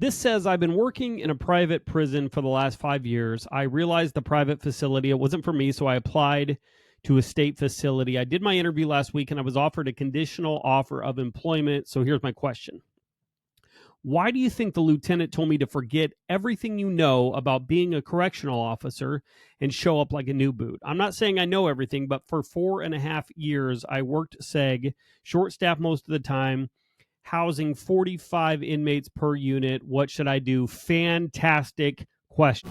This says, I've been working in a private prison for the last 5 years. I realized the private facility, it wasn't for me, so I applied to a state facility. I did my interview last week and I was offered a conditional offer of employment. So here's my question. Why do you think the lieutenant told me to forget everything you know about being a correctional officer and show up like a new boot? I'm not saying I know everything, but for 4.5 years, I worked SEG, short staff most of the time, housing 45 inmates per unit. What should I do? Fantastic question.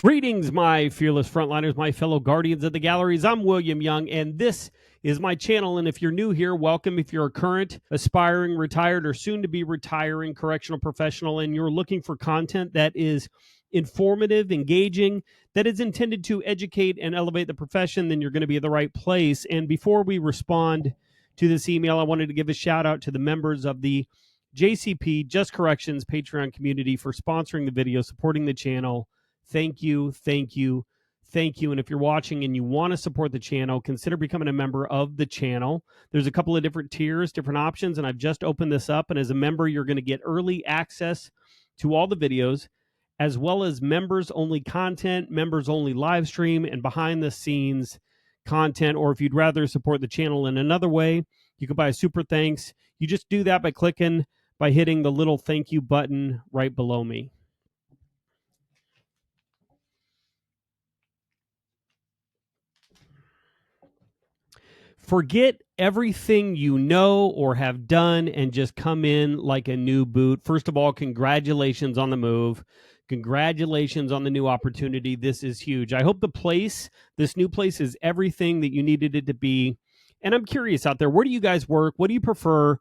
Greetings, my fearless frontliners, my fellow guardians of the galleries. I'm William Young, and this is my channel. And if you're new here, welcome. If you're a current, aspiring, retired, or soon to be retiring correctional professional, and you're looking for content that is informative, engaging, that is intended to educate and elevate the profession, then you're going to be at the right place. And before we respond to this email, I wanted to give a shout out to the members of the JCP Just Corrections Patreon community for sponsoring the video, supporting the channel. Thank you, thank you, thank you. And if you're watching and you want to support the channel, consider becoming a member of the channel. There's a couple of different tiers, different options, and I've just opened this up. And as a member, you're going to get early access to all the videos, as well as members-only content, members-only live stream, and behind-the-scenes content. Or if you'd rather support the channel in another way, you could buy a super thanks. You just do that by hitting the little thank you button right below me. Forget everything you know or have done and just come in like a new boot. First of all, congratulations on the move. Congratulations on the new opportunity. This is huge. I hope this new place is everything that you needed it to be. And I'm curious out there, where do you guys work? What do you prefer?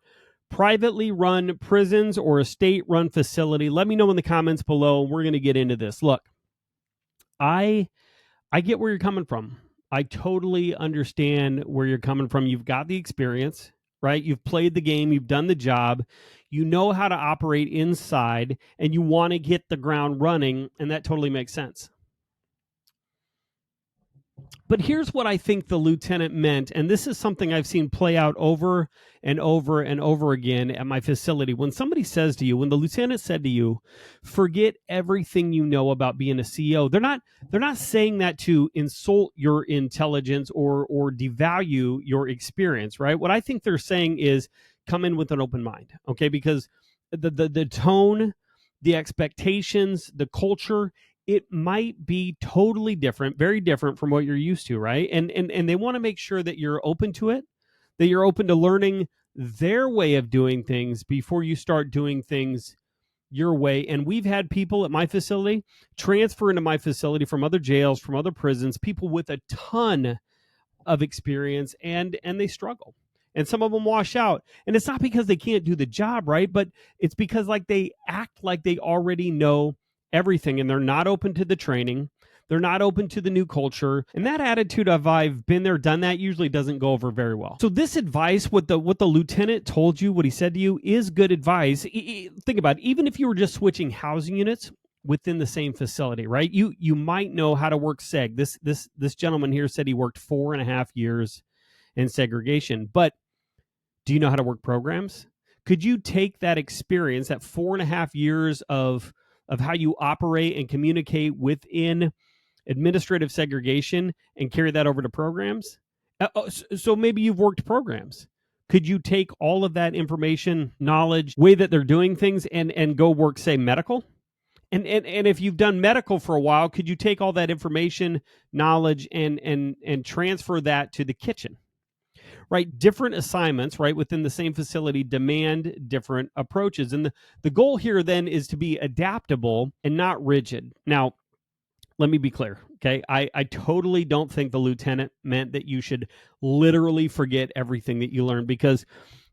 Privately run prisons or a state-run facility? Let me know in the comments below. We're going to get into this. Look, I get where you're coming from. I totally understand where you're coming from. You've got the experience, right? You've played the game. You've done the job. You know how to operate inside, and you want to hit the ground running, and that totally makes sense. But here's what I think the lieutenant meant, and this is something I've seen play out over and over and over again at my facility. When somebody says to you, when the lieutenant said to you, forget everything you know about being a CEO, they're not saying that to insult your intelligence or devalue your experience, right? What I think they're saying is come in with an open mind, okay? Because the tone, the expectations, the culture, it might be totally different, very different from what you're used to, right? And they want to make sure that you're open to it, that you're open to learning their way of doing things before you start doing things your way. And we've had people at my facility transfer into my facility from other jails, from other prisons, people with a ton of experience, and they struggle. And some of them wash out. And it's not because they can't do the job, right? But it's because they act like they already know everything, and they're not open to the training. They're not open to the new culture. And that attitude of I've been there, done that usually doesn't go over very well. So this advice, what the lieutenant told you, what he said to you, is good advice. Think about it. Even if you were just switching housing units within the same facility, right? You might know how to work seg. This gentleman here said he worked 4.5 years in segregation. But do you know how to work programs? Could you take that experience, that 4.5 years of how you operate and communicate within administrative segregation and carry that over to programs? So maybe you've worked programs. Could you take all of that information, knowledge, way that they're doing things, and go work, say, medical? And if you've done medical for a while, could you take all that information, knowledge, and transfer that to the kitchen? Right? Different assignments, right, within the same facility demand different approaches. And the goal here then is to be adaptable and not rigid. Now, let me be clear, okay? I totally don't think the lieutenant meant that you should literally forget everything that you learned, because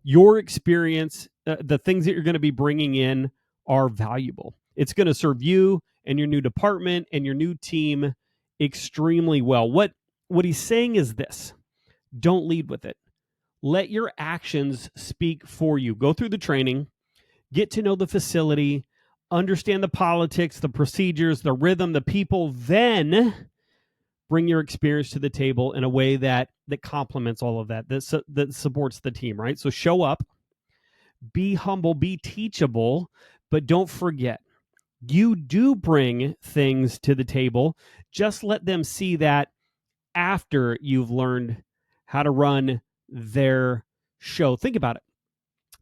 your experience, the things that you're going to be bringing in are valuable. It's going to serve you and your new department and your new team extremely well. What he's saying is this: don't lead with it. Let your actions speak for you. Go through the training, get to know the facility, understand the politics, the procedures, the rhythm, the people, then bring your experience to the table in a way that complements all of that supports the team, right? So show up, be humble, be teachable, but don't forget, you do bring things to the table. Just let them see that after you've learned how to run their show. Think about it.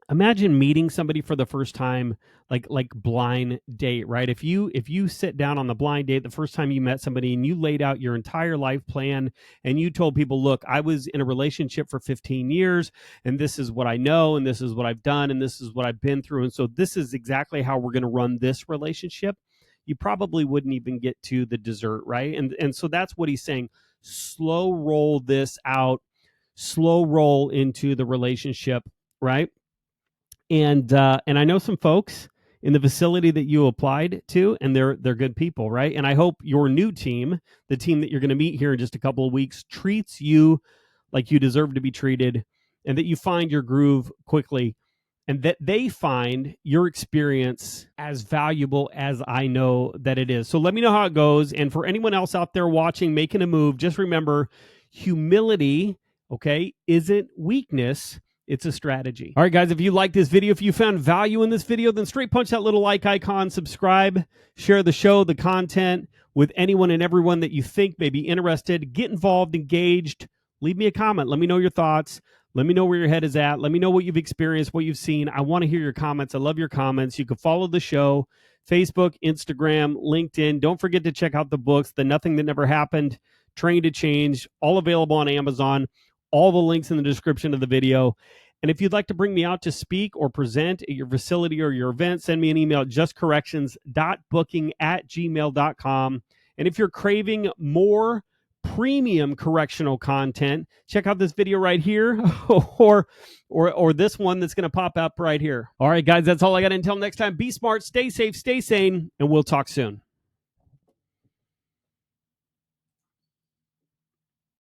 Imagine meeting somebody for the first time, like blind date, right? If you sit down on the blind date the first time you met somebody and you laid out your entire life plan and you told people, look, I was in a relationship for 15 years and this is what I know and this is what I've done and this is what I've been through, and so this is exactly how we're going to run this relationship, you probably wouldn't even get to the dessert, right? And so that's what he's saying. Slow roll this out, slow roll into the relationship, right? And I know some folks in the facility that you applied to, and they're good people, right? And I hope your new team, the team that you're going to meet here in just a couple of weeks, treats you like you deserve to be treated, and that you find your groove quickly, and that they find your experience as valuable as I know that it is. So let me know how it goes. And for anyone else out there watching, making a move, just remember, humility, okay, isn't weakness. It's a strategy. All right, guys, if you like this video, if you found value in this video, then straight punch that little like icon, subscribe, share the show, the content with anyone and everyone that you think may be interested. Get involved, engaged. Leave me a comment. Let me know your thoughts. Let me know where your head is at. Let me know what you've experienced, what you've seen. I want to hear your comments. I love your comments. You can follow the show, Facebook, Instagram, LinkedIn. Don't forget to check out the books, The Nothing That Never Happened, Train to Change, all available on Amazon. All the links in the description of the video. And if you'd like to bring me out to speak or present at your facility or your event, send me an email at justcorrections.booking@gmail.com. And if you're craving more premium correctional content, check out this video right here or this one that's going to pop up right here. All right, guys, that's all I got. Until next time, be smart, stay safe, stay sane, and we'll talk soon.